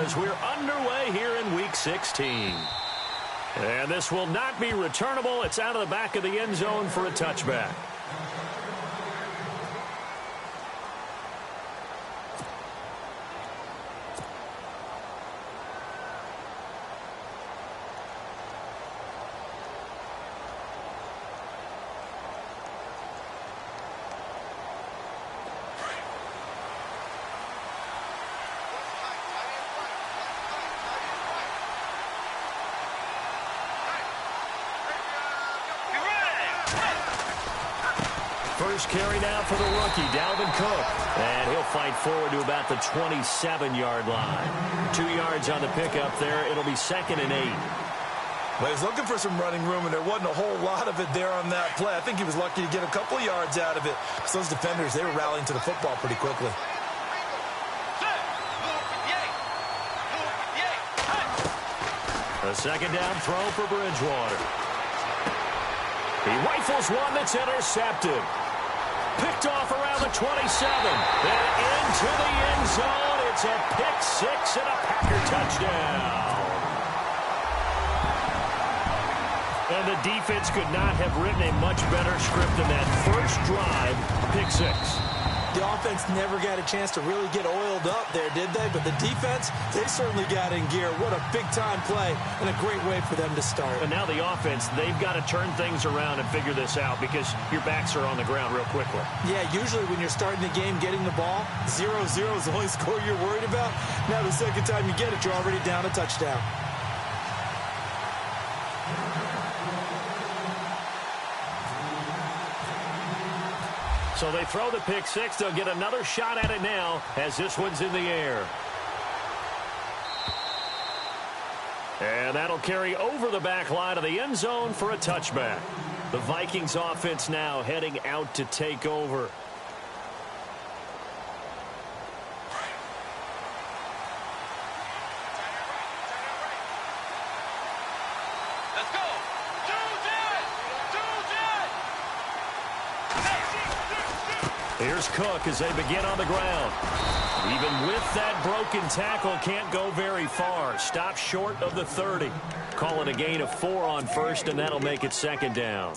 as we're underway here in Week 16. And this will not be returnable. It's out of the back of the end zone for a touchback. First carry now for the rookie, Dalvin Cook. And he'll fight forward to about the 27-yard line. 2 yards on the pickup there. It'll be 2nd and 8. Well, he was looking for some running room, and there wasn't a whole lot of it there on that play. I think he was lucky to get a couple of yards out of it. So those defenders, they were rallying to the football pretty quickly. A second down throw for Bridgewater. He rifles one that's intercepted. Picked off around the 27. Then into the end zone. It's a pick six and a Packer touchdown. And the defense could not have written a much better script than that first drive, pick six. The offense never got a chance to really get oiled up there, did they? But the defense, they certainly got in gear. What a big-time play and a great way for them to start. But now the offense, they've got to turn things around and figure this out because your backs are on the ground real quickly. Yeah, usually when you're starting the game getting the ball, 0-0 is the only score you're worried about. Now the second time you get it, you're already down a touchdown. So they throw the pick six. They'll get another shot at it now as this one's in the air. And that'll carry over the back line of the end zone for a touchback. The Vikings offense now heading out to take over. Here's Cook as they begin on the ground. Even with that broken tackle, can't go very far. Stop short of the 30. Call it a gain of 4 on first, and that'll make it second down.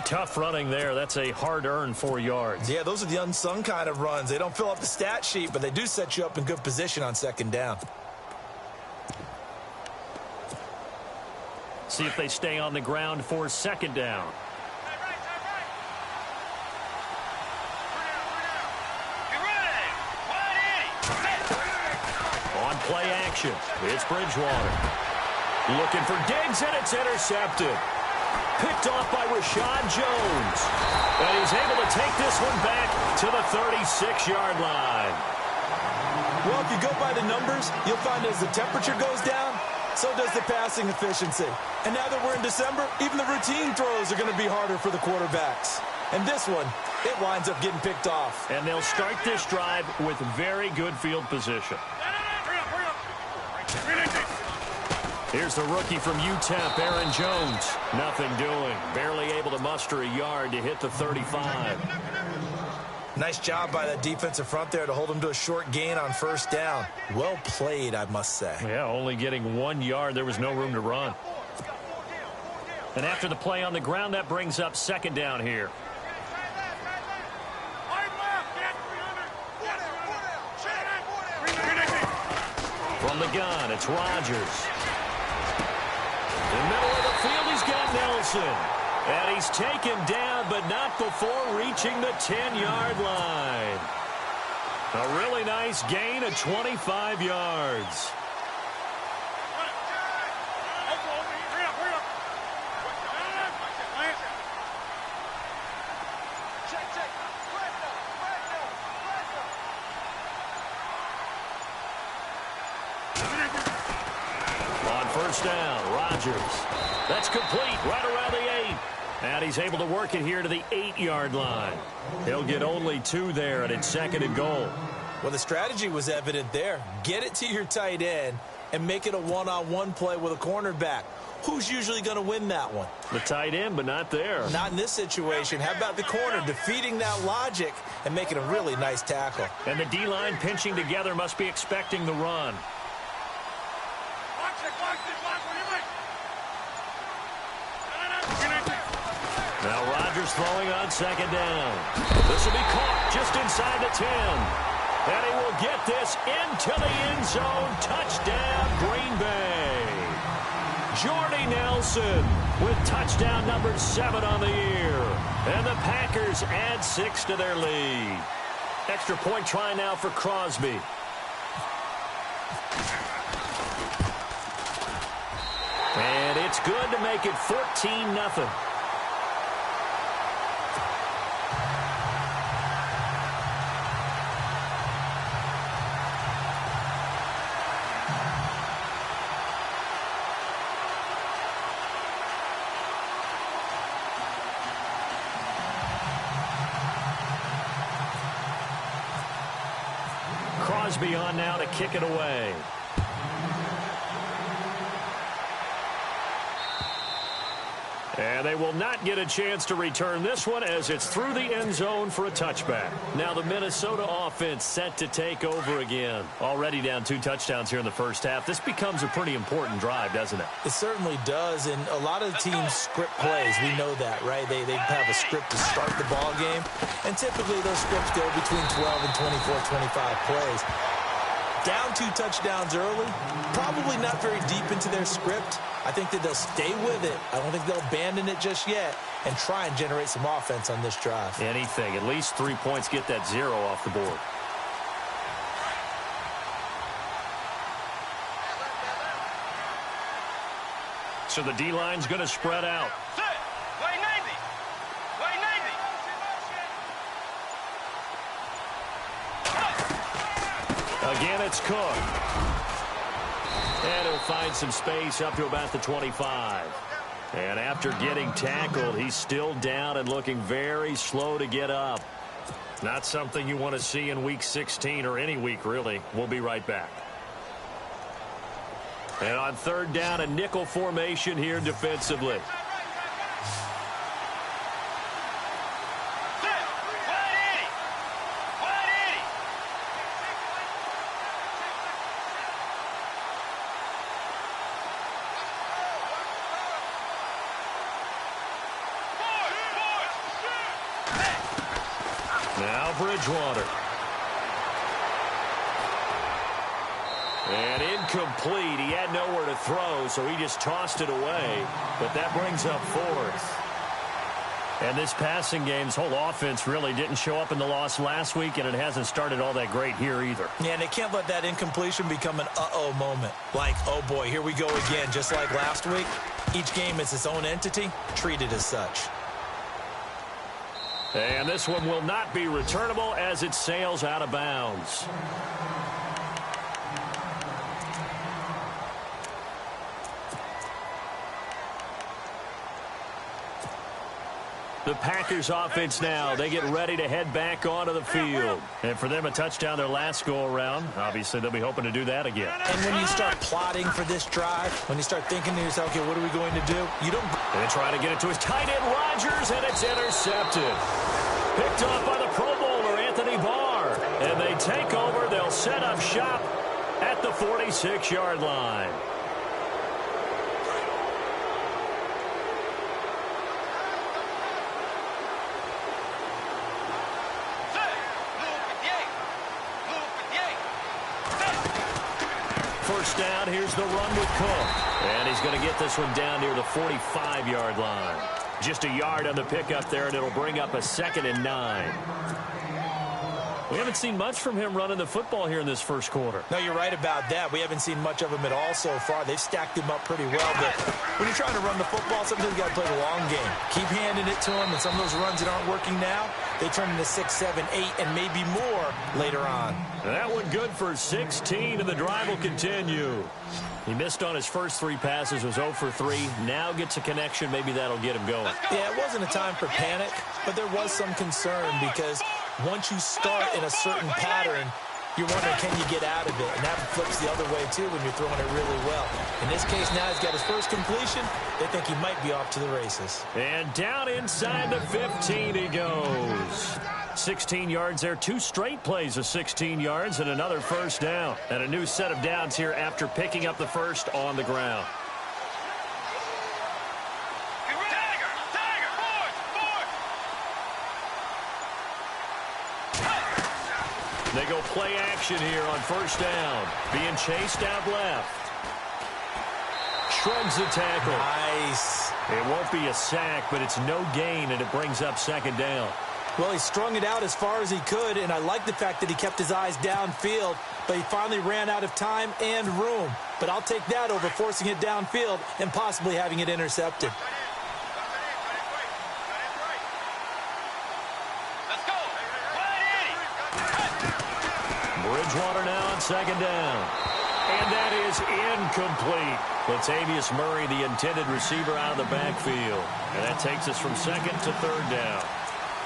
Tough running there. That's a hard-earned 4 yards. Yeah, those are the unsung kind of runs. They don't fill up the stat sheet, but they do set you up in good position on second down. See if they stay on the ground for second down. Play action. It's Bridgewater. Looking for Diggs, and it's intercepted. Picked off by Rashad Jones. And he's able to take this one back to the 36-yard line. Well, if you go by the numbers, you'll find as the temperature goes down, so does the passing efficiency. And now that we're in December, even the routine throws are going to be harder for the quarterbacks. And this one, it winds up getting picked off. And they'll start this drive with very good field position. Here's the rookie from UTEP, Aaron Jones. Nothing doing. Barely able to muster a yard to hit the 35. Nice job by that defensive front there to hold him to a short gain on first down. Well played, I must say. Yeah, only getting 1 yard. There was no room to run. And after the play on the ground, that brings up second down here. From the gun, it's Rodgers. In the middle of the field, he's got Nelson. And he's taken down, but not before reaching the 10-yard line. A really nice gain of 25 yards. First down, Rodgers. That's complete right around the 8. And he's able to work it here to the 8-yard line. He'll get only 2 there, and it's 2nd and goal. Well, the strategy was evident there. Get it to your tight end and make it a one-on-one play with a cornerback. Who's usually going to win that one? The tight end, but not there. Not in this situation. How about the corner defeating that logic and making a really nice tackle? And the D-line pinching together must be expecting the run. Now Rodgers throwing on second down. This will be caught just inside the 10. And he will get this into the end zone. Touchdown, Green Bay. Jordy Nelson with touchdown number 7 on the year. And the Packers add 6 to their lead. Extra point try now for Crosby. And it's good to make it 14-0. Crosby on now to kick it away. And they will not get a chance to return this one as it's through the end zone for a touchback. Now the Minnesota offense set to take over again. Already down 2 touchdowns here in the first half. This becomes a pretty important drive, doesn't it? It certainly does, and a lot of the teams script plays. We know that, right? They have a script to start the ball game, and typically those scripts go between 12 and 24, 25 plays. Down 2 touchdowns early, probably not very deep into their script. I think that they'll stay with it. I don't think they'll abandon it just yet and try and generate some offense on this drive. Anything. At least 3 points, get that 0 off the board. So the D-line's going to spread out. Again, it's Cook. And he'll find some space up to about the 25. And after getting tackled, he's still down and looking very slow to get up. Not something you want to see in Week 16 or any week, really. We'll be right back. And on third down, a nickel formation here defensively. Now Bridgewater. And incomplete. He had nowhere to throw, so he just tossed it away. But that brings up 4th. And this passing game's whole offense really didn't show up in the loss last week, and it hasn't started all that great here either. Yeah, and they can't let that incompletion become an uh-oh moment. Like, oh boy, here we go again, just like last week. Each game is its own entity, treated as such. And this one will not be returnable as it sails out of bounds. The Packers offense now, they get ready to head back onto the field. And for them, a touchdown their last go-around. Obviously, they'll be hoping to do that again. And when you start plotting for this drive, when you start thinking to yourself, okay, what are we going to do? You don't... They try to get it to his tight end, Rodgers, and it's intercepted. Picked off by the Pro Bowler, Anthony Barr. And they take over. They'll set up shop at the 46-yard line. First down, here's the run with Cook. And he's going to get this one down near the 45-yard line. Just a yard on the pickup there, and it'll bring up a 2nd and 9. We haven't seen much from him running the football here in this first quarter. No, you're right about that. We haven't seen much of him at all so far. They've stacked him up pretty well, but when you're trying to run the football, sometimes you got to play the long game. Keep handing it to him, and some of those runs that aren't working now, they turn into 6, 7, 8, and maybe more later on. That one good for 16, and the drive will continue. He missed on his first 3 passes, was 0 for 3. Now gets a connection. Maybe that'll get him going. Yeah, it wasn't a time for panic, but there was some concern because once you start in a certain pattern, you're wondering, can you get out of it? And that flips the other way, too, when you're throwing it really well. In this case, now he's got his first completion. They think he might be off to the races. And down inside the 15 he goes. 16 yards there, 2 straight plays of 16 yards and another first down. And a new set of downs here after picking up the first on the ground. They go play action here on first down. Being chased out left. Shrugs the tackle. Nice. It won't be a sack, but it's no gain, and it brings up second down. Well, he strung it out as far as he could, and I like the fact that he kept his eyes downfield, but he finally ran out of time and room. But I'll take that over forcing it downfield and possibly having it intercepted. Bridgewater now on second down. And that is incomplete. Latavius Murray, the intended receiver, out of the backfield. And that takes us from second to third down.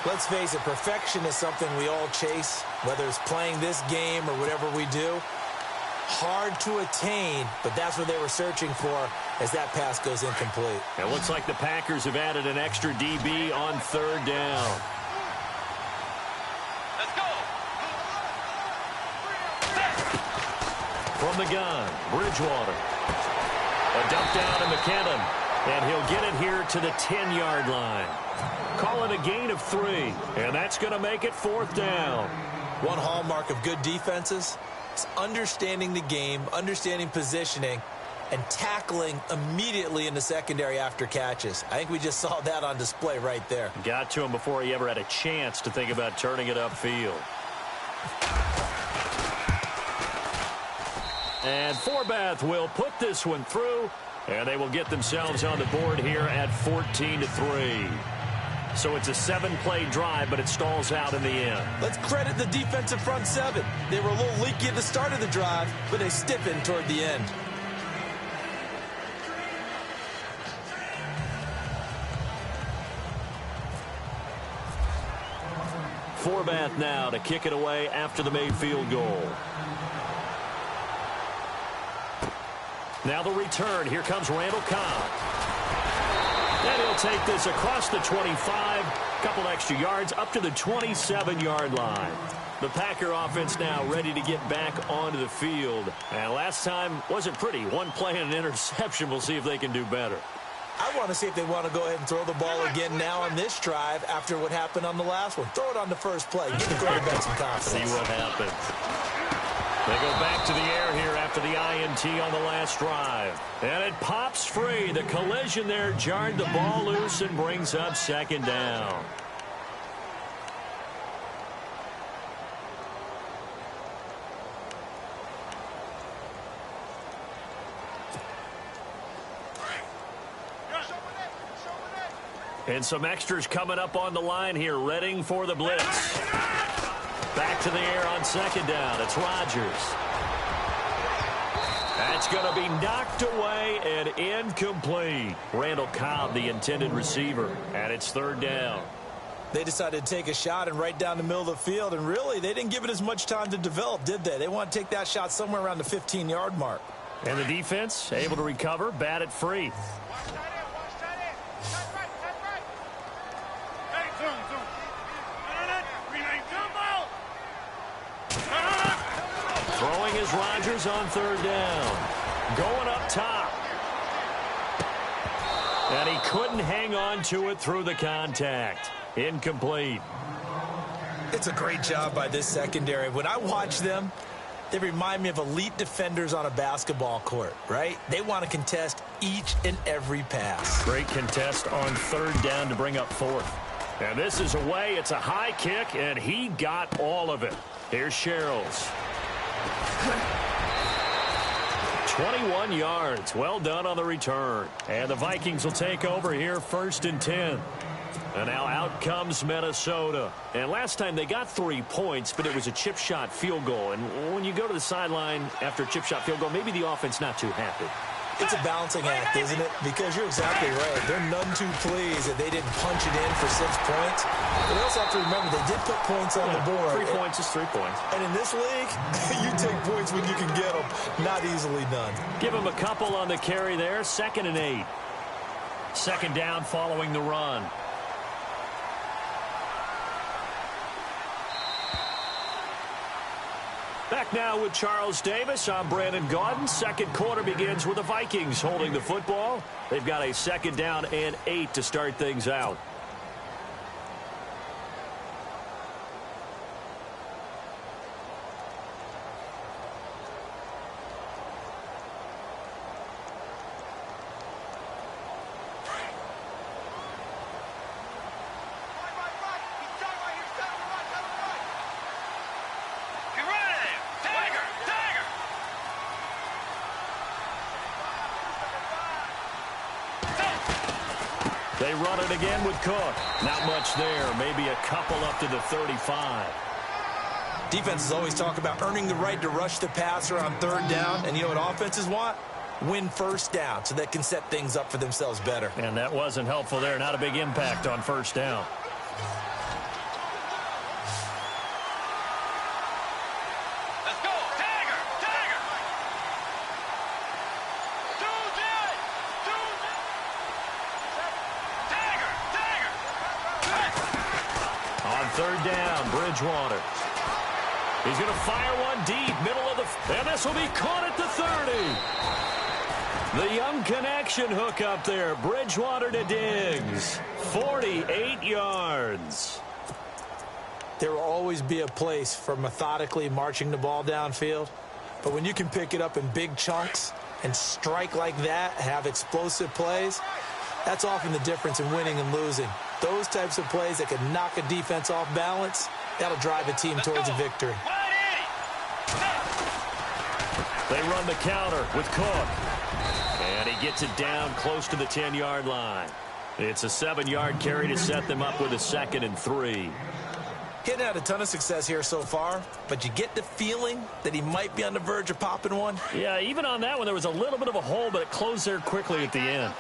Let's face it, perfection is something we all chase, whether it's playing this game or whatever we do. Hard to attain, but that's what they were searching for as that pass goes incomplete. It looks like the Packers have added an extra DB on third down. From the gun, Bridgewater. A dump down to McKinnon, and he'll get it here to the 10-yard line. Call it a gain of 3, and that's going to make it fourth down. One hallmark of good defenses is understanding the game, understanding positioning, and tackling immediately in the secondary after catches. I think we just saw that on display right there. Got to him before he ever had a chance to think about turning it upfield. And Forbath will put this one through, and they will get themselves on the board here at 14-3. So it's a 7-play drive, but it stalls out in the end. Let's credit the defensive front seven. They were a little leaky at the start of the drive, but they stiffened toward the end. Forbath now to kick it away after the made field goal. Now the return. Here comes Randall Cobb. And he'll take this across the 25. Couple extra yards up to the 27-yard line. The Packer offense now ready to get back onto the field. And last time wasn't pretty. One play and an interception. We'll see if they can do better. I want to see if they want to go ahead and throw the ball again now on this drive after what happened on the last one. Throw it on the first play. Give the quarterback some confidence. See what happens. They go back to the air here after the INT on the last drive. And it pops free. The collision there jarred the ball loose and brings up second down. And some extras coming up on the line here, readying for the blitz. Back to the air on second down. It's Rodgers. That's going to be knocked away and incomplete. Randall Cobb, the intended receiver, and it's third down. They decided to take a shot and right down the middle of the field, and really, they didn't give it as much time to develop, did they? They want to take that shot somewhere around the 15-yard mark. And the defense able to recover, bat it free. Throwing is Rodgers on third down. Going up top. And he couldn't hang on to it through the contact. Incomplete. It's a great job by this secondary. When I watch them, they remind me of elite defenders on a basketball court, right? They want to contest each and every pass. Great contest on third down to bring up fourth. And this is away. It's a high kick, and he got all of it. Here's Sherrills. 21 yards. Well done on the return. And the Vikings will take over here first and 10. And now out comes Minnesota. And last time they got 3 points, but it was a chip shot field goal. And when you go to the sideline after a chip shot field goal, maybe the offense not too happy. It's a balancing act, isn't it? Because you're exactly right. They're none too pleased that they didn't punch it in for 6 points. But they also have to remember they did put points on the board. 3 points is 3 points. And in this league, you take points when you can get them. Not easily done. Give them a couple on the carry there. 2nd and 8. Second down following the run. back now with Charles Davis. I'm Brandon Gaudin. Second quarter begins with the Vikings holding the football. They've got a 2nd down and 8 to start things out. They run it again with Cook. Not much there. Maybe a couple up to the 35. Defenses always talk about earning the right to rush the passer on 3rd down. And you know what offenses want? Win 1st down so they can set things up for themselves better. And that wasn't helpful there. Not a big impact on 1st down. On 3rd down, Bridgewater. He's going to fire one deep, middle of the... And this will be caught at the 30. The young connection hook up there. Bridgewater to Diggs. 48 yards. There will always be a place for methodically marching the ball downfield. But when you can pick it up in big chunks and strike like that, have explosive plays, that's often the difference in winning and losing. Those types of plays that can knock a defense off balance, that'll drive a team towards a victory. They run the counter with Cook. And he gets it down close to the 10-yard line. It's a 7-yard carry to set them up with a 2nd and 3. He hadn't had a ton of success here so far, but you get the feeling that he might be on the verge of popping one. Yeah, even on that one, there was a little bit of a hole, but it closed there quickly at the end.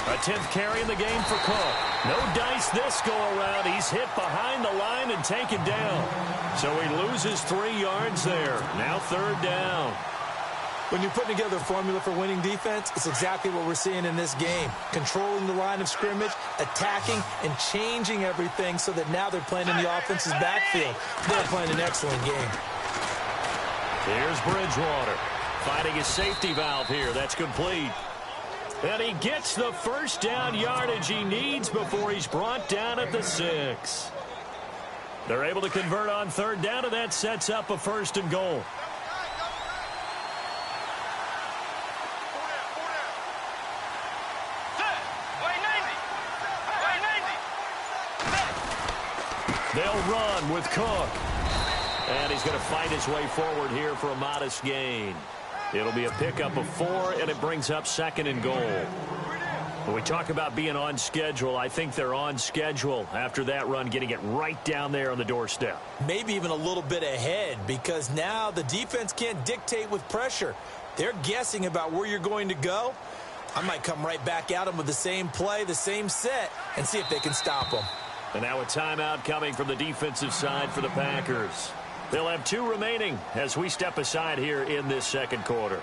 A 10th carry in the game for Cook. No dice this go-around. He's hit behind the line and taken down. So he loses 3 yards there. Now 3rd down. When you're putting together a formula for winning defense, it's exactly what we're seeing in this game. Controlling the line of scrimmage, attacking, and changing everything so that now they're playing in the offense's backfield. They're playing an excellent game. Here's Bridgewater. Finding his safety valve here. That's complete. And he gets the 1st down yardage he needs before he's brought down at the 6. They're able to convert on 3rd down, and that sets up a 1st and goal. They'll run with Cook. And he's going to fight his way forward here for a modest gain. It'll be a pickup of 4, and it brings up 2nd and goal. When we talk about being on schedule, I think they're on schedule after that run, getting it right down there on the doorstep. Maybe even a little bit ahead, because now the defense can't dictate with pressure. They're guessing about where you're going to go. I might come right back at them with the same play, the same set, and see if they can stop them. And now a timeout coming from the defensive side for the Packers. They'll have 2 remaining as we step aside here in this 2nd quarter.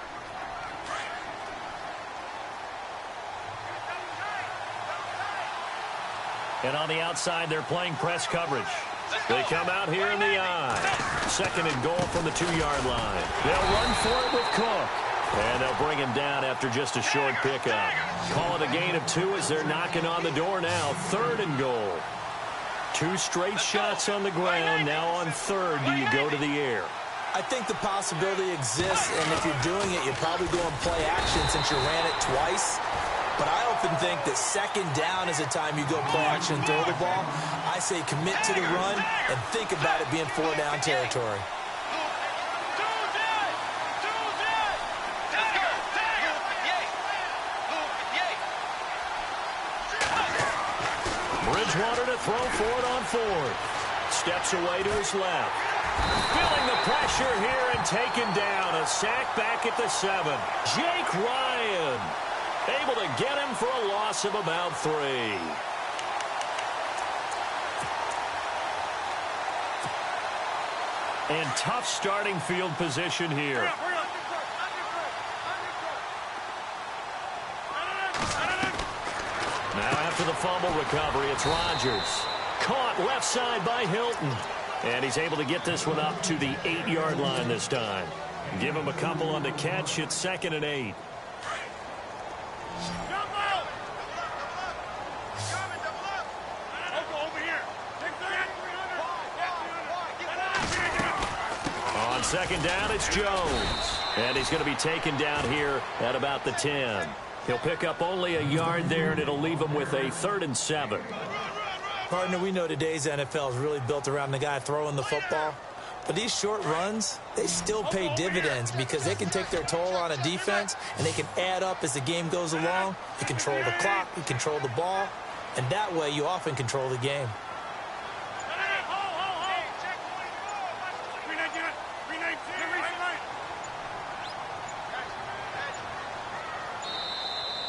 And on the outside, they're playing press coverage. They come out here in the I. 2nd and goal from the 2-yard line. They'll run for it with Cook. And they'll bring him down after just a short pickup. Call it a gain of 2 as they're knocking on the door now. 3rd and goal. 2 straight shots on the ground. Now on 3rd, do you go to the air? I think the possibility exists, and if you're doing it, you're probably going play action since you ran it twice. But I often think that 2nd down is a time you go play action and throw the ball. I say commit to the run and think about it being 4-down territory. Bridgewater to throw for it on 4th. Steps away to his left. Feeling the pressure here and taken down. A sack back at the 7. Jake Ryan able to get him for a loss of about 3. And tough starting field position here. Now for the fumble recovery. It's Rodgers. Caught left side by Hilton. And he's able to get this one up to the 8-yard line this time. Give him a couple on the catch. It's 2nd and 8. On 2nd down, it's Jones. And he's going to be taken down here at about the 10. He'll pick up only a yard there, and it'll leave him with a 3rd and 7. Partner, we know today's NFL is really built around the guy throwing the football. But these short runs, they still pay dividends because they can take their toll on a defense, and they can add up as the game goes along. You control the clock, you control the ball, and that way you often control the game.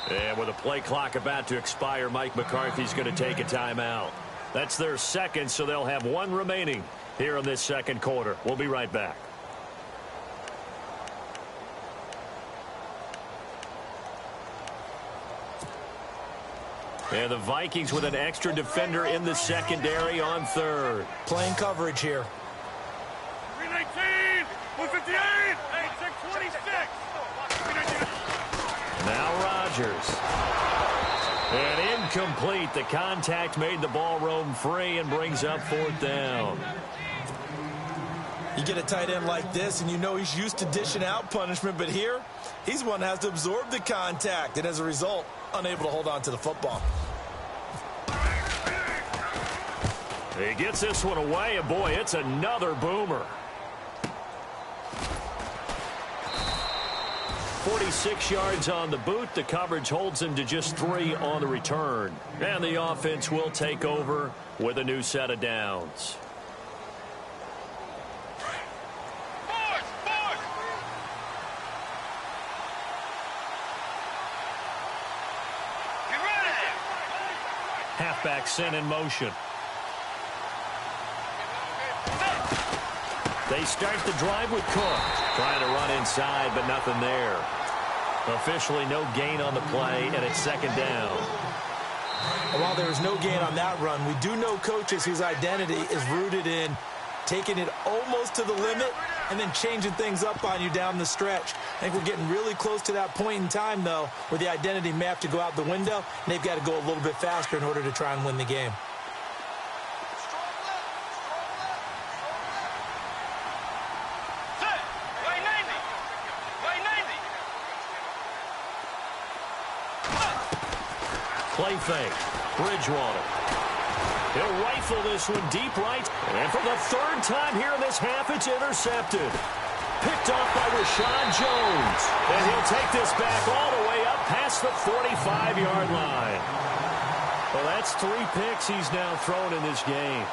And with a play clock about to expire, Mike McCarthy's going to take a timeout. That's their 2nd, so they'll have 1 remaining here in this 2nd quarter. We'll be right back. And the Vikings with an extra defender in the secondary on 3rd. Playing coverage here. 319, 158, 626. Now Rodgers. And incomplete. The contact made the ball roam free and brings up 4th down. You get a tight end like this, and you know he's used to dishing out punishment, but here, he's one that has to absorb the contact, and as a result, unable to hold on to the football. He gets this one away, and boy, it's another boomer. 46 yards on the boot. The coverage holds him to just 3 on the return. And the offense will take over with a new set of downs. Halfback sent in motion. They start the drive with Cook. Trying to run inside, but nothing there. Officially no gain on the play, and it's 2nd down. And while there is no gain on that run, we do know coaches whose identity is rooted in taking it almost to the limit and then changing things up on you down the stretch. I think we're getting really close to that point in time, though, where the identity may have to go out the window, and they've got to go a little bit faster in order to try and win the game. Play fake. Bridgewater. He'll rifle this one deep right. And for the 3rd time here in this half, it's intercepted. Picked off by Rashad Jones. And he'll take this back all the way up past the 45-yard line. Well, that's 3 picks he's now thrown in this game.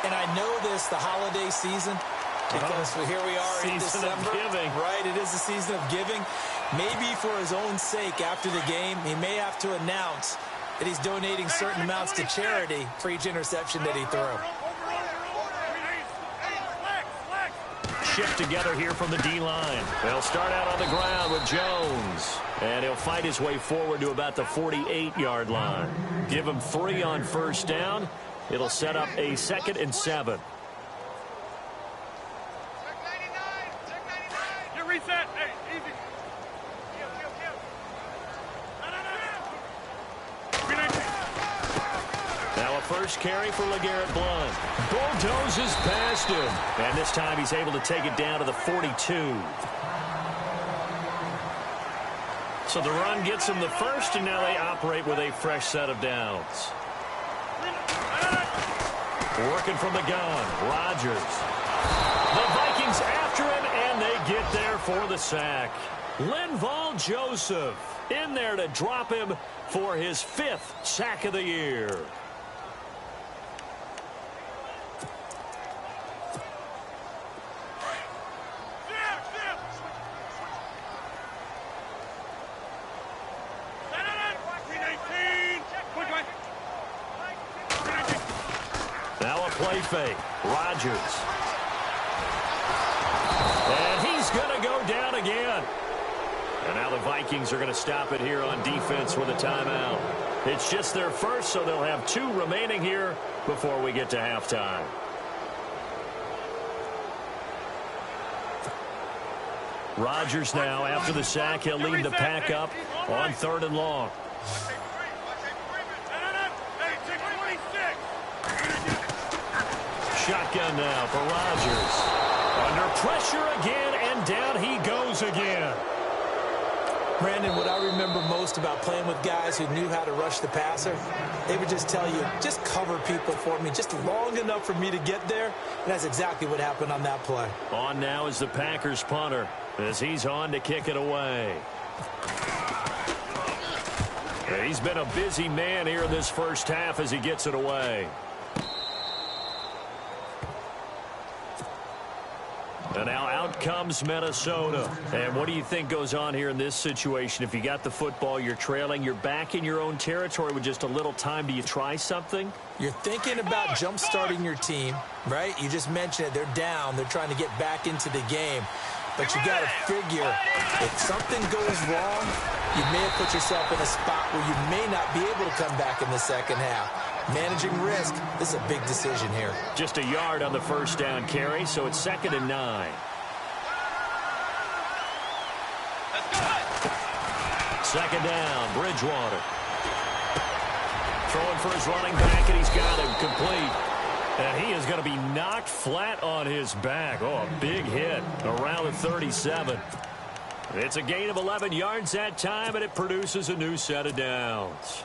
And I know this, the holiday season, because here we are in December. Season of giving. Right, it is the season of giving. Maybe for his own sake after the game, he may have to announce that he's donating certain amounts to charity for each interception that he threw. Shift together here from the D-line. They'll start out on the ground with Jones. And he'll fight his way forward to about the 48-yard line. Give him 3 on 1st down. It'll set up a 2nd and 7. Reset. Hey, easy. Now a first carry for LeGarrette Blount. Bulldozes past him. And this time he's able to take it down to the 42. So the run gets him the first, and now they operate with a fresh set of downs. Working from the gun, Rodgers. The Vikings after him, and they get there for the sack. Linval Joseph in there to drop him for his 5th sack of the year. Now a play fake. Rodgers. And he's going to go down again. And now the Vikings are going to stop it here on defense with a timeout. It's just their first, so they'll have 2 remaining here before we get to halftime. Rodgers now, after the sack, he'll lead the pack up on 3rd and long. Shotgun now for Rodgers. Under pressure again, and down he goes again. Brandon, what I remember most about playing with guys who knew how to rush the passer, they would just tell you, just cover people for me, just long enough for me to get there. And that's exactly what happened on that play. On now is the Packers punter as he's on to kick it away. He's been a busy man here in this first half as he gets it away. And now out comes Minnesota. And what do you think goes on here in this situation? If you got the football, you're trailing, you're back in your own territory with just a little time. Do you try something? You're thinking about jump-starting your team, right? You just mentioned it. They're down. They're trying to get back into the game. But you got to figure, if something goes wrong, you may have put yourself in a spot where you may not be able to come back in the second half. Managing risk, this is a big decision here. Just a yard on the first down carry, so it's 2nd and 9. Second down, Bridgewater. Throwing for his running back, and he's got him complete. And he is going to be knocked flat on his back. Oh, a big hit around the 37. It's a gain of 11 yards that time, and it produces a new set of downs.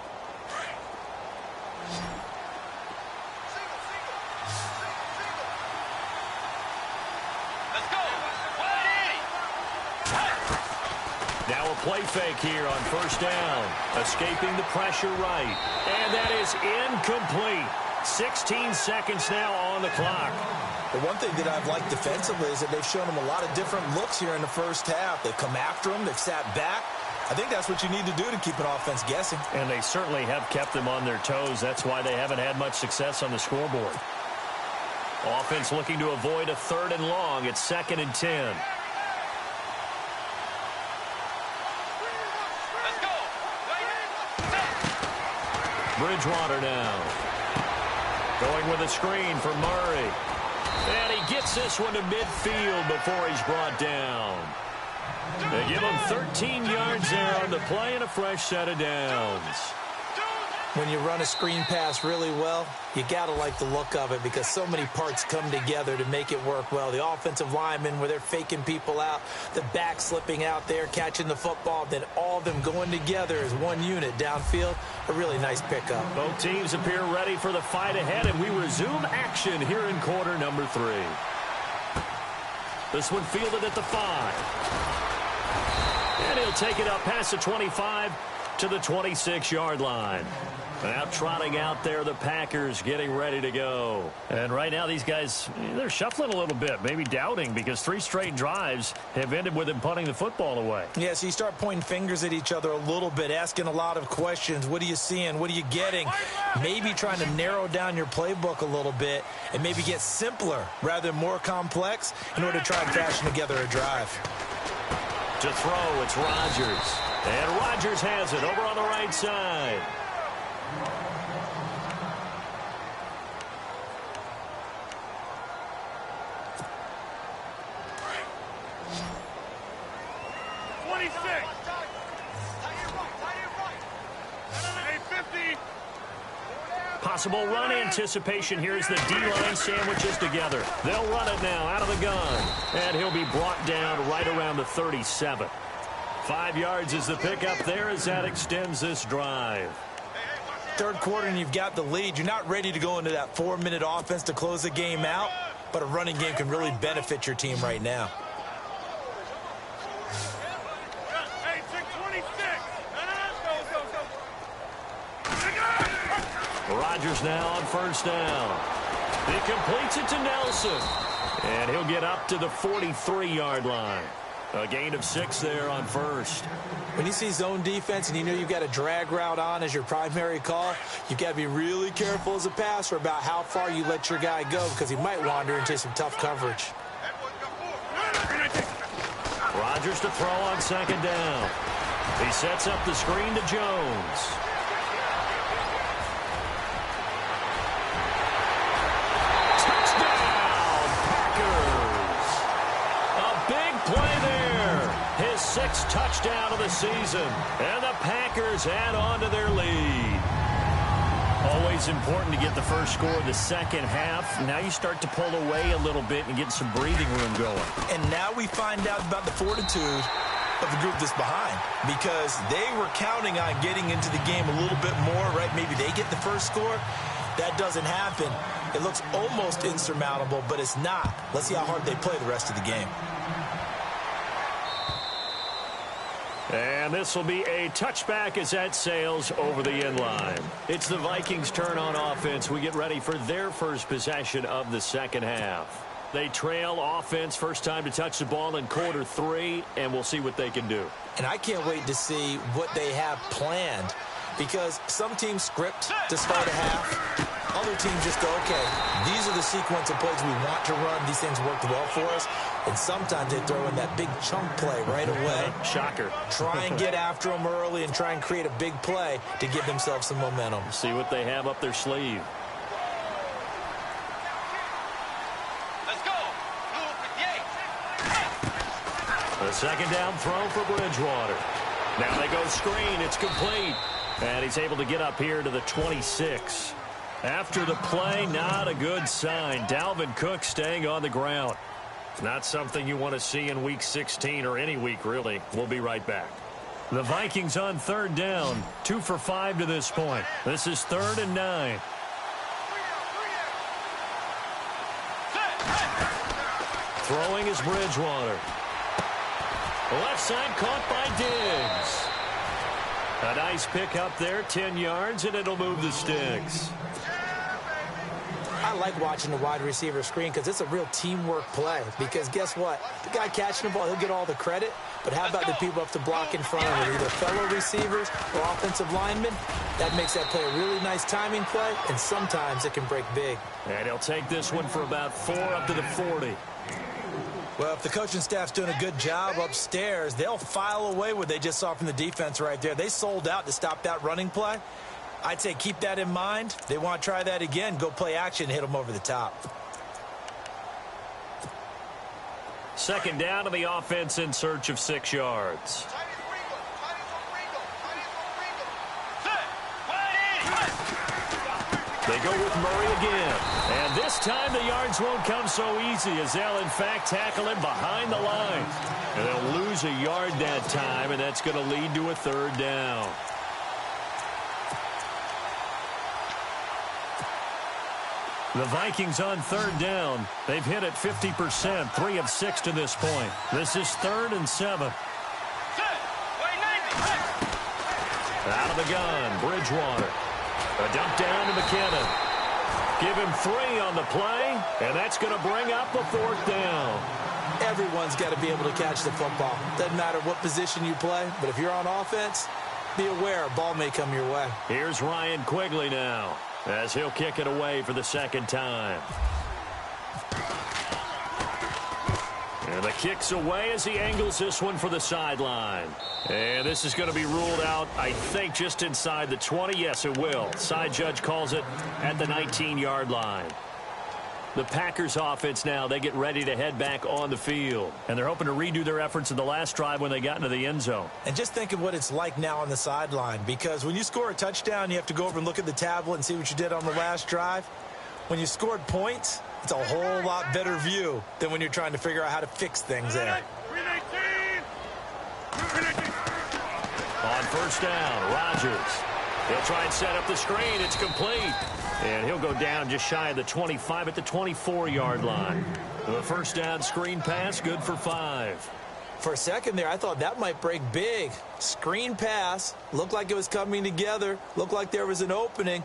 Now a play fake here on first down. Escaping the pressure right. And that is incomplete. 16 seconds now on the clock. The one thing that I've liked defensively is that they've shown them a lot of different looks here in the first half. They've come after them. They've sat back. I think that's what you need to do to keep an offense guessing. And they certainly have kept them on their toes. That's why they haven't had much success on the scoreboard. Offense looking to avoid a 3rd and long. It's 2nd and 10. Bridgewater now. Going with a screen for Murray. And he gets this one to midfield before he's brought down. They give him 13 yards there on the play and a fresh set of downs. When you run a screen pass really well, you got to like the look of it because so many parts come together to make it work well. The offensive linemen where they're faking people out, the back slipping out there, catching the football, then all of them going together as one unit downfield. A really nice pickup. Both teams appear ready for the fight ahead, and we resume action here in quarter number 3. This one fielded at the 5. And he'll take it up past the 25 to the 26-yard line. Now trotting out there, the Packers getting ready to go. And right now, these guys, they're shuffling a little bit, maybe doubting, because 3 straight drives have ended with them punting the football away. Yeah, so you start pointing fingers at each other a little bit, asking a lot of questions. What are you seeing? What are you getting? Maybe trying to narrow down your playbook a little bit and maybe get simpler rather than more complex in order to try and fashion together a drive. To throw, it's Rodgers. And Rodgers has it over on the right side. Possible run anticipation here as the D-line sandwiches together. They'll run it now out of the gun. And he'll be brought down right around the 37. 5 yards is the pickup there as that extends this drive. Third quarter and you've got the lead. You're not ready to go into that 4-minute offense to close the game out, but a running game can really benefit your team right now. Rodgers now on first down. He completes it to Nelson. And he'll get up to the 43-yard line. A gain of 6 there on first. When you see zone defense and you know you've got a drag route on as your primary call, you've got to be really careful as a passer about how far you let your guy go because he might wander into some tough coverage. Rodgers to throw on second down. He sets up the screen to Jones. 6th touchdown of the season. And the Packers add on to their lead. Always important to get the first score of the second half. Now you start to pull away a little bit and get some breathing room going. And now we find out about the fortitude of the group that's behind, because they were counting on getting into the game a little bit more, right? Maybe they get the first score. That doesn't happen. It looks almost insurmountable, but it's not. Let's see how hard they play the rest of the game. And this will be a touchback as that sails over the end line. It's the Vikings' turn on offense. We get ready for their first possession of the second half. They trail offense, first time to touch the ball in quarter 3, and we'll see what they can do. And I can't wait to see what they have planned, because some teams script to start a half. Other teams just go, okay, these are the sequence of plays we want to run. These things worked well for us. And sometimes they throw in that big chunk play right away. Shocker. Try and get after them early and try and create a big play to give themselves some momentum. See what they have up their sleeve. Let's go. A second down throw for Bridgewater. Now they go screen. It's complete. And he's able to get up here to the 26. After the play, not a good sign. Dalvin Cook staying on the ground. Not something you want to see in Week 16 or any week, really. We'll be right back. The Vikings on third down. 2 for 5 to this point. This is 3rd and 9. Throwing is Bridgewater. Left side caught by Diggs. A nice pick up there, 10 yards, and it'll move the sticks. I like watching the wide receiver screen because it's a real teamwork play. Because guess what? The guy catching the ball, he'll get all the credit. But how about the people up to block in front of him, either fellow receivers or offensive linemen? That makes that play a really nice timing play, and sometimes it can break big. And he'll take this one for about 4 up to the 40. Well, if the coaching staff's doing a good job upstairs, they'll file away what they just saw from the defense right there. They sold out to stop that running play. I'd say keep that in mind. They want to try that again. Go play action, hit them over the top. Second down to the offense in search of 6 yards. They go with Murray again. And this time the yards won't come so easy, as they'll in fact tackle him behind the line. And they'll lose a yard that time, and that's going to lead to a 3rd down. The Vikings on 3rd down. They've hit it 50%, 3 of 6 to this point. This is 3rd and 7. Out of the gun, Bridgewater. A dump down to McKinnon. Give him 3 on the play, and that's going to bring up a 4th down. Everyone's got to be able to catch the football. Doesn't matter what position you play, but if you're on offense, be aware a ball may come your way. Here's Ryan Quigley now, as he'll kick it away for the 2nd time. And the kick's away as he angles this one for the sideline. And this is going to be ruled out, I think, just inside the 20. Yes, it will. Side judge calls it at the 19-yard line. The Packers offense now, they get ready to head back on the field. And they're hoping to redo their efforts in the last drive when they got into the end zone. And just think of what it's like now on the sideline, because when you score a touchdown, you have to go over and look at the tablet and see what you did on the last drive. When you scored points, it's a whole lot better view than when you're trying to figure out how to fix things there. On 1st down, Rodgers. He'll try and set up the screen. It's complete. And he'll go down just shy of the 25 at the 24-yard line. The 1st down screen pass, good for 5. For a second there, I thought that might break big. Screen pass, looked like it was coming together, looked like there was an opening.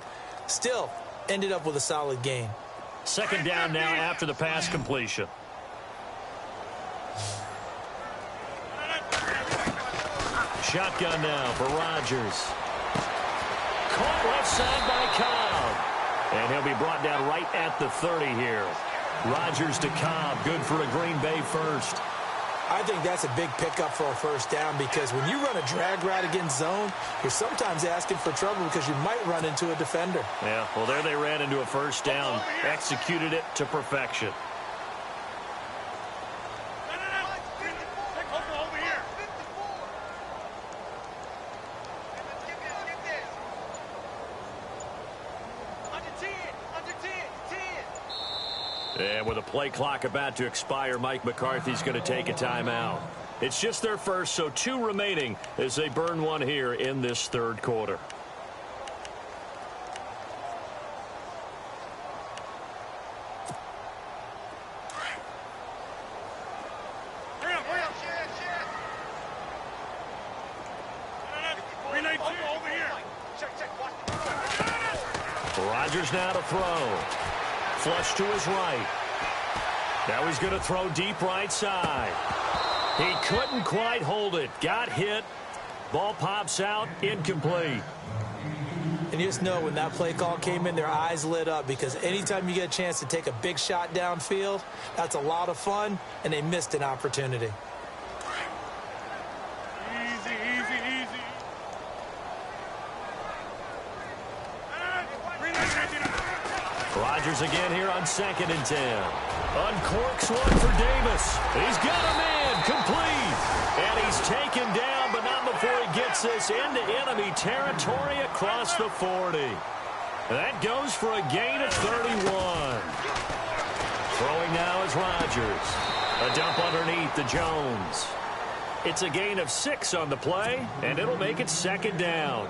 Still, ended up with a solid gain. 2nd down now after the pass completion. Shotgun now for Rodgers. Caught left side by Cobb. And he'll be brought down right at the 30 here. Rodgers to Cobb, good for a Green Bay first. I think that's a big pickup for a 1st down, because when you run a drag route against zone, you're sometimes asking for trouble because you might run into a defender. Yeah, well, there they ran into a 1st down. Executed it to perfection. And with a play clock about to expire, Mike McCarthy's going to take a timeout. It's just their first, so 2 remaining as they burn one here in this third quarter. Rodgers now to throw. Flush to his right. Now he's going to throw deep right side. He couldn't quite hold it. Got hit. Ball pops out. Incomplete. And you just know when that play call came in, their eyes lit up, because anytime you get a chance to take a big shot downfield, that's a lot of fun, and they missed an opportunity. Easy, easy, easy. Rodgers again here on 2nd and 10. Uncorks one for Davis. He's got a man complete. And he's taken down, but not before he gets this into enemy territory across the 40. That goes for a gain of 31. Throwing now is Rodgers. A dump underneath to Jones. It's a gain of 6 on the play, and it'll make it 2nd down.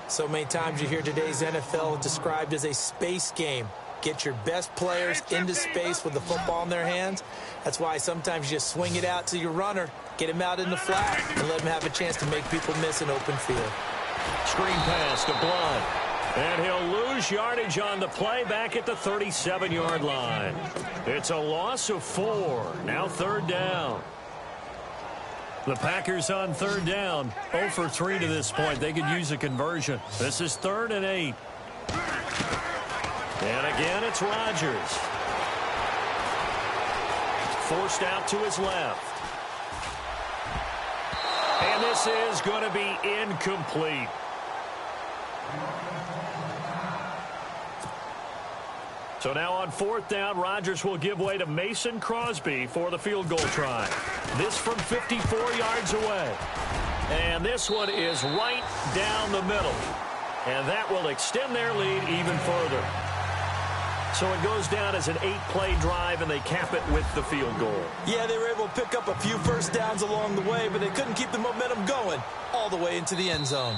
So many times you hear today's NFL described as a space game. Get your best players into space with the football in their hands. That's why sometimes you just swing it out to your runner, get him out in the flat, and let him have a chance to make people miss an open field. Screen pass to Blunt. And he'll lose yardage on the play back at the 37-yard line. It's a loss of 4. Now 3rd down. The Packers on 3rd down. 0 for 3 to this point. They could use a conversion. This is 3rd and 8. And again, it's Rodgers. Forced out to his left. And this is going to be incomplete. So now on 4th down, Rodgers will give way to Mason Crosby for the field goal try. This from 54 yards away. And this one is right down the middle. And that will extend their lead even further. So it goes down as an 8-play drive, and they cap it with the field goal. Yeah, they were able to pick up a few first downs along the way, but they couldn't keep the momentum going all the way into the end zone.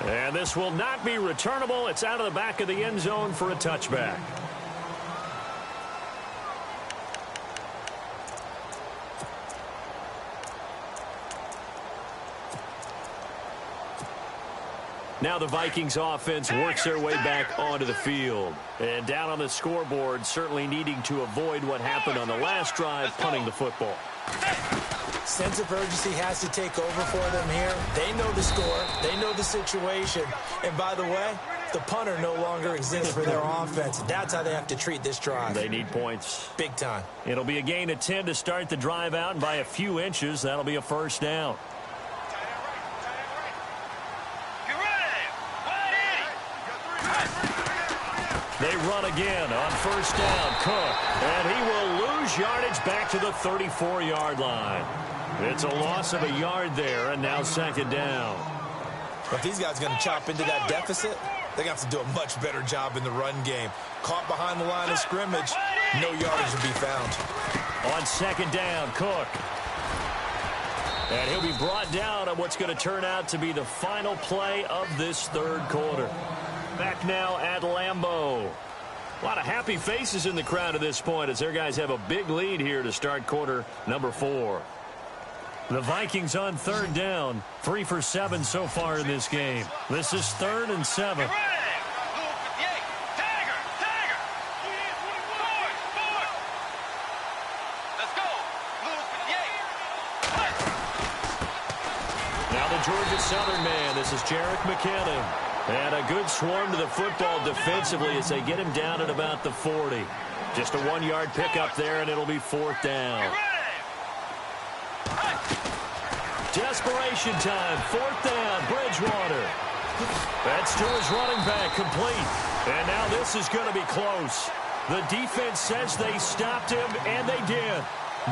And this will not be returnable. It's out of the back of the end zone for a touchback. Now the Vikings offense works their way back onto the field. And down on the scoreboard, certainly needing to avoid what happened on the last drive, punting the football. Sense of urgency has to take over for them here. They know the score. They know the situation. And by the way, the punter no longer exists for their offense. That's how they have to treat this drive. They need points. Big time. It'll be a gain of 10 to start the drive out, and by a few inches, that'll be a first down. They run again on first down. Cook. And he will lose yardage back to the 34-yard line. It's a loss of a yard there, and now 2nd down. If these guys are going to chop into that deficit, they're going to have to do a much better job in the run game. Caught behind the line of scrimmage, no yardage will be found. On 2nd down, Cook. And he'll be brought down on what's going to turn out to be the final play of this 3rd quarter. Back now at Lambeau. A lot of happy faces in the crowd at this point as their guys have a big lead here to start quarter number 4. The Vikings on 3rd down. 3 for 7 so far in this game. This is 3rd and 7. Now the Georgia Southern man. This is Jerick McKinnon. And a good swarm to the football defensively as they get him down at about the 40. Just a 1-yard pickup there, and it'll be 4th down. Desperation time. 4th down. Bridgewater. That's to his running back. Complete. And now this is going to be close. The defense says they stopped him, and they did.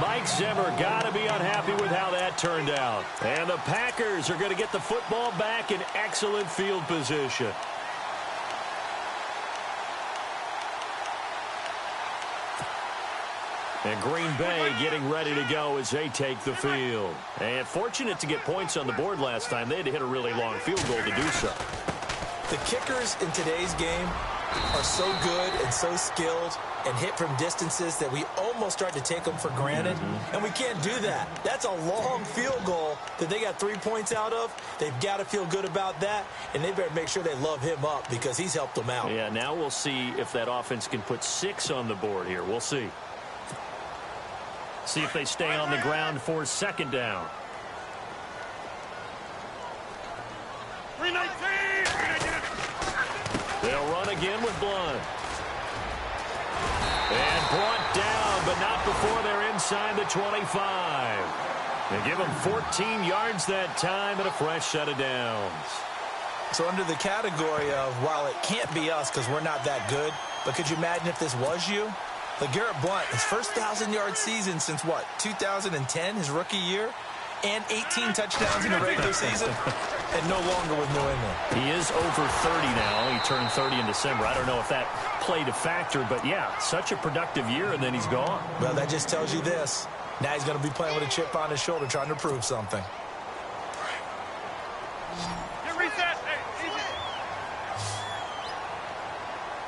Mike Zimmer got to be unhappy with how that turned out. And the Packers are going to get the football back in excellent field position. And Green Bay getting ready to go as they take the field. And fortunate to get points on the board last time. They had to hit a really long field goal to do so. The kickers in today's game are so good and so skilled and hit from distances that we almost start to take them for granted. And we can't do that. That's a long field goal that they got 3 points out of. They've got to feel good about that, and they better make sure they love him up because he's helped them out. Yeah, now we'll see if that offense can put 6 on the board here. We'll see. See if they stay on the ground for second down. 319. They'll run again with Blunt. And brought down, but not before they're inside the 25. They give them 14 yards that time and a fresh set of downs. So under the category of, while it can't be us because we're not that good, but could you imagine if this was you? LeGarrette Blunt, his first 1,000-yard season since, what, 2010, his rookie year? And 18 touchdowns in the regular season, and no longer with New England. He is over 30 now. He turned 30 in December. I don't know if that played a factor, but, yeah, such a productive year, and then he's gone. Well, that just tells you this. Now he's going to be playing with a chip on his shoulder trying to prove something. Get reset. Hey, easy.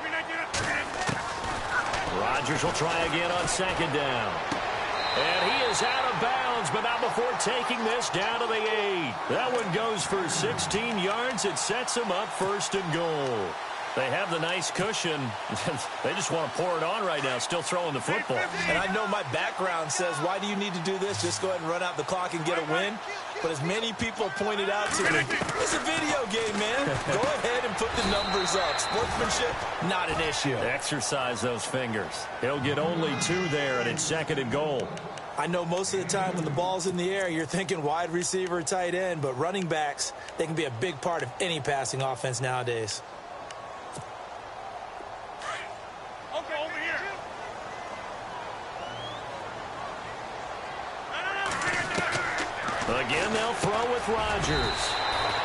319. Rodgers will try again on second down. And he is out of bounds, but not before taking this down to the 8. That one goes for 16 yards. It sets him up first and goal. They have the nice cushion. They just want to pour it on right now, still throwing the football. And I know my background says, why do you need to do this? Just go ahead and run out the clock and get a win. But as many people pointed out to me, it's a video game, man. Go ahead and put the numbers up. Sportsmanship, not an issue. Exercise those fingers. He'll get only 2 there, and it's second and goal. I know most of the time when the ball's in the air, you're thinking wide receiver, tight end, but running backs, they can be a big part of any passing offense nowadays. Okay, over here. Again, they'll throw with Rodgers.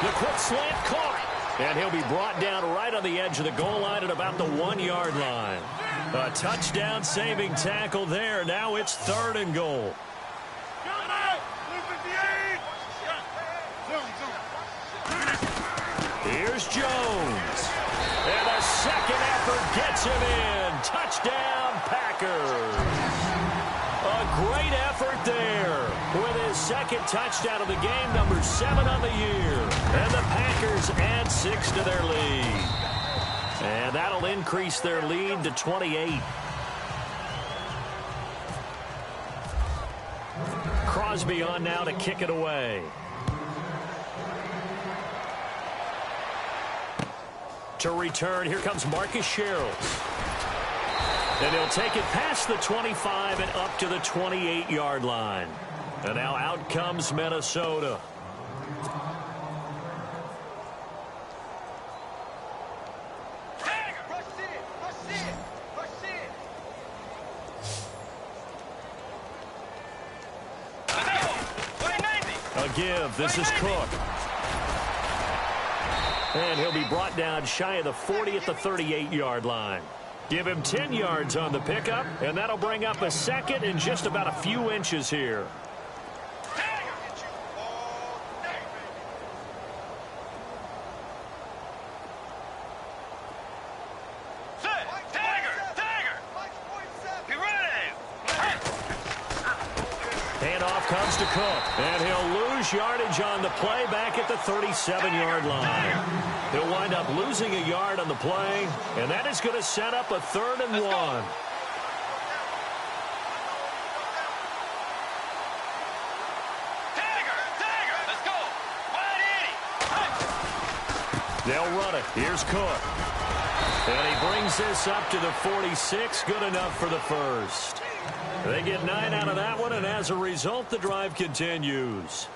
The quick slant caught. And he'll be brought down right on the edge of the goal line at about the 1-yard line. A touchdown-saving tackle there. Now it's third and goal. Come out. 358. Zoom. Here's Jones. And a second effort gets him in. Touchdown, Packers. A great effort there with his second touchdown of the game, number 7 on the year. And the Packers add 6 to their lead. And that'll increase their lead to 28. Crosby on now to kick it away. To return, here comes Marcus Sherrills. And he'll take it past the 25 and up to the 28-yard line. And now out comes Minnesota. A give. This is Cook. And he'll be brought down shy of the 40 at the 38-yard line. Give him 10 yards on the pickup, and that'll bring up a second in just about a few inches here. Handoff comes to Cook, and he'll lose yardage on the play back at the 37-yard line. He'll wind up losing a yard on the play, and that is going to set up a 3rd and 1. Let's go. They'll run it. Here's Cook. And he brings this up to the 46. Good enough for the first. They get 9 out of that one, and as a result, the drive continues.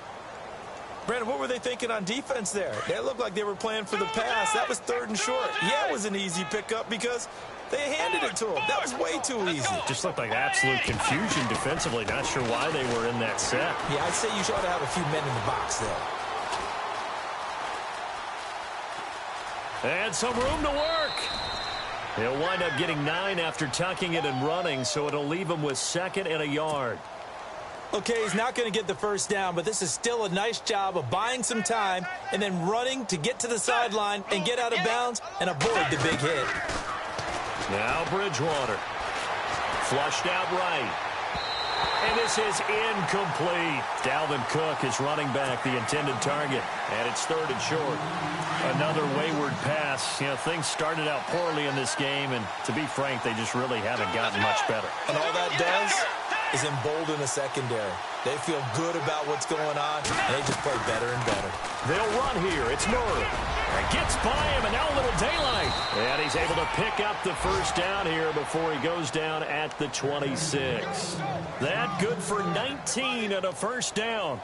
Brandon, what were they thinking on defense there? They looked like they were playing for the pass. That was 3rd and short. Yeah, it was an easy pickup because they handed it to him. That was way too easy. Just looked like absolute confusion defensively. Not sure why they were in that set. Yeah, I'd say you should have a few men in the box there. And some room to work. He'll wind up getting 9 after tucking it and running, so it'll leave him with 2nd and a yard. Okay, he's not going to get the first down, but this is still a nice job of buying some time and then running to get to the sideline and get out of bounds and avoid the big hit. Now Bridgewater. Flushed out right. And this is incomplete. Dalvin Cook is running back the intended target, and it's 3rd and short. Another wayward pass. You know, things started out poorly in this game, and to be frank, they just really haven't gotten much better. And all that does is embolden the secondary. They feel good about what's going on, and they just play better and better. They'll run here. It's Murray. And gets by him, and now a little daylight. And he's able to pick up the first down here before he goes down at the 26. That good for 19 and a first down.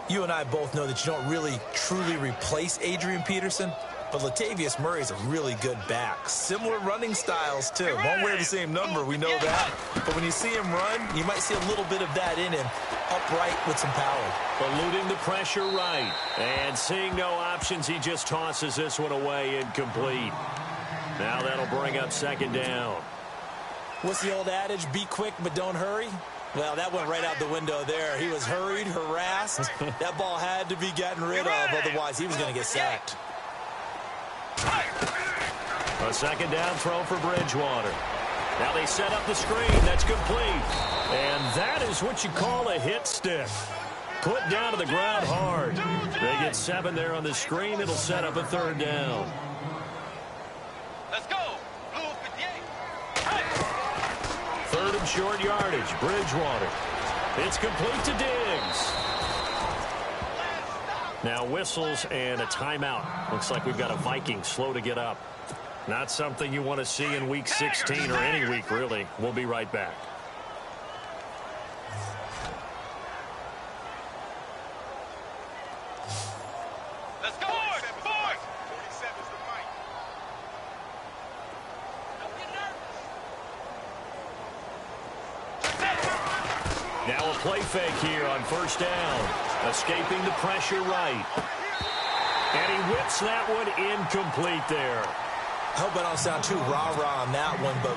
You and I both know that you don't really truly replace Adrian Peterson, but Latavius Murray's a really good back. Similar running styles, too. Won't wear the same number, we know that. But when you see him run, you might see a little bit of that in him, upright with some power. Eluding the pressure right. And seeing no options, he just tosses this one away incomplete. Now that'll bring up 2nd down. What's the old adage? Be quick, but don't hurry? Well, that went right out the window there. He was hurried, harassed. That ball had to be gotten rid of, otherwise he was going to get sacked. A 2nd down throw for Bridgewater. Now they set up the screen. That's complete. And that is what you call a hit stick. Put down to the ground hard. They get 7 there on the screen. It'll set up a 3rd down. Let's go. Blue 58. 3rd and short yardage. Bridgewater. It's complete to Diggs. Now whistles and a timeout. Looks like we've got a Vikings slow to get up. Not something you want to see in Week 16 or any week, really. We'll be right back. Let's go. Fourth. 47's the mic. Now a play fake here on 1st down. Escaping the pressure right. And he whips that one incomplete there. I hope I don't sound too rah-rah on that one, but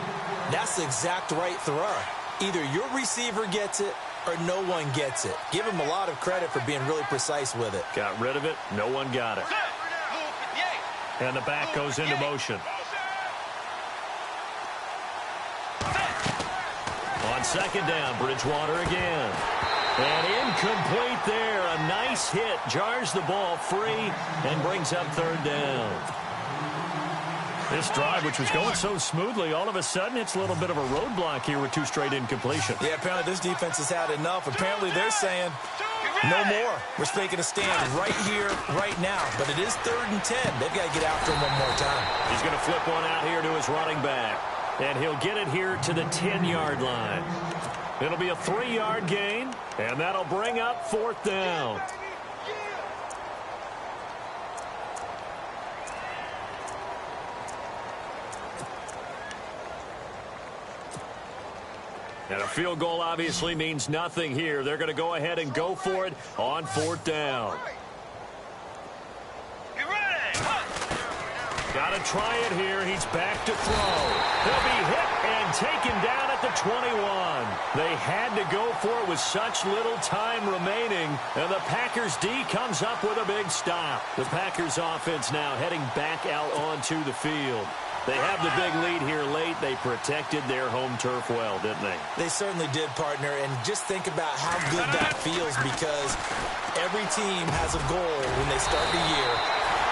that's the exact right throw. Either your receiver gets it or no one gets it. Give him a lot of credit for being really precise with it. Got rid of it. No one got it. And the back goes into motion. On 2nd down, Bridgewater again. And incomplete there. A nice hit. Jars the ball free and brings up 3rd down. This drive, which was going so smoothly, all of a sudden it's a little bit of a roadblock here with 2 straight incompletions. Yeah, apparently this defense has had enough. Apparently they're saying, no more. We're making a stand right here, right now. But it is 3rd and 10. They've got to get after him one more time. He's going to flip one out here to his running back. And he'll get it here to the 10-yard line. It'll be a 3-yard gain, and that'll bring up 4th down. And a field goal obviously means nothing here. They're going to go ahead and go for it on 4th down. Got to try it here. He's back to throw. He'll be hit and taken down at the 21. They had to go for it with such little time remaining. And the Packers D comes up with a big stop. The Packers offense now heading back out onto the field. They have the big lead here late. They protected their home turf well, didn't they? They certainly did, partner. And just think about how good that feels, because every team has a goal when they start the year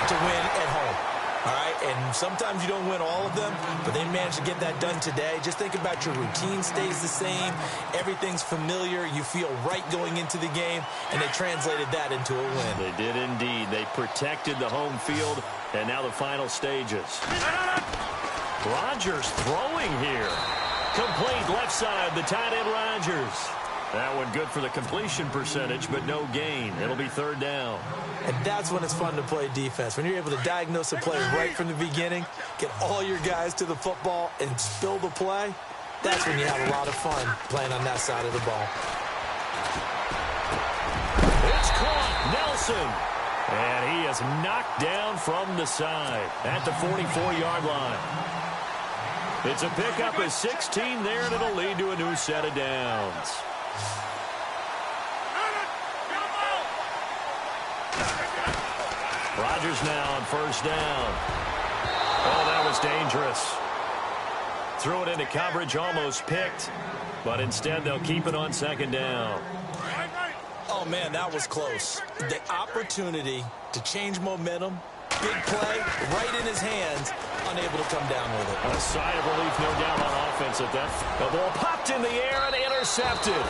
to win at home. All right, and sometimes you don't win all of them, but they managed to get that done today. Just think about your routine stays the same. Everything's familiar. You feel right going into the game, and they translated that into a win. They did indeed. They protected the home field, and now the final stages. Rodgers throwing here. Complete left side, the tight end Rodgers. That one good for the completion percentage, but no gain. It'll be 3rd down. And that's when it's fun to play defense. When you're able to diagnose a play right from the beginning, get all your guys to the football, and spill the play, that's when you have a lot of fun playing on that side of the ball. It's caught. Nelson. And he is knocked down from the side at the 44-yard line. It's a pickup of 16 there, and it'll lead to a new set of downs. Rodgers now on first down. Oh, that was dangerous. Threw it into coverage, almost picked. But instead, they'll keep it on second down. Oh, man, that was close. The opportunity to change momentum, big play, right in his hands, unable to come down with it. A sigh of relief, no doubt, on offense at that. The ball popped in the air and intercepted.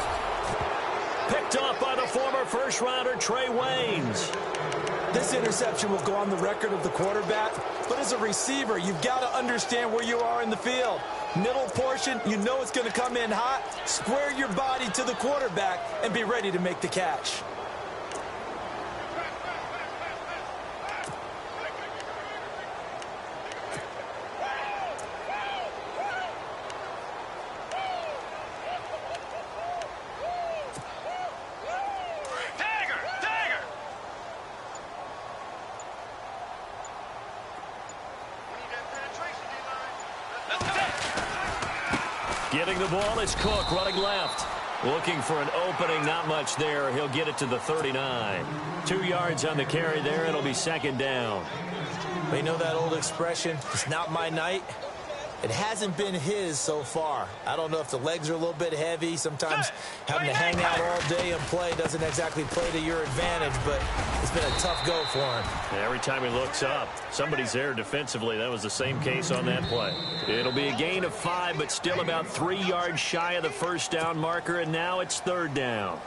Picked off by the former first-rounder Trey Waynes. This interception will go on the record of the quarterback, but as a receiver, you've got to understand where you are in the field. Middle portion, you know it's going to come in hot. Square your body to the quarterback and be ready to make the catch. Getting the ball is Cook running left. Looking for an opening, not much there. He'll get it to the 39. 2 yards on the carry there. It'll be second down. They know that old expression, it's not my night. It hasn't been his so far. I don't know if the legs are a little bit heavy. Sometimes having to hang out all day and play doesn't exactly play to your advantage, but it's been a tough go for him. Every time he looks up, somebody's there defensively. That was the same case on that play. It'll be a gain of 5, but still about 3 yards shy of the first down marker, and now it's third down.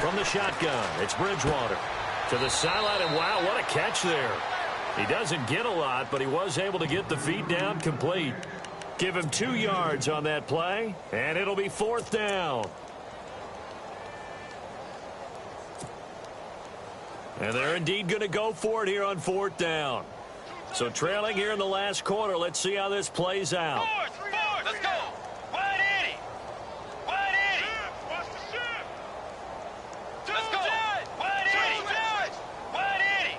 From the shotgun, it's Bridgewater. To the sideline, and wow, what a catch there. He doesn't get a lot, but he was able to get the feet down complete. Give him 2 yards on that play, and it'll be fourth down. And they're indeed going to go for it here on fourth down. So trailing here in the last quarter, let's see how this plays out. Let's go. Wide Eddie. Wide Eddie. Watch the ship. Let's go. Wide Eddie. Wide Eddie.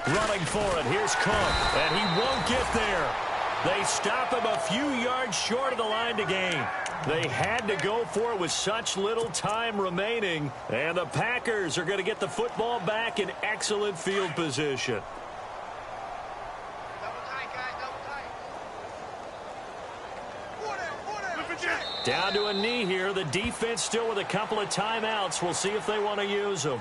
Running for it. Here's Cook. And he won't get there. They stop him a few yards short of the line to gain. They had to go for it with such little time remaining. And the Packers are going to get the football back in excellent field position. Down to a knee here. The defense still with a couple of timeouts. We'll see if they want to use them.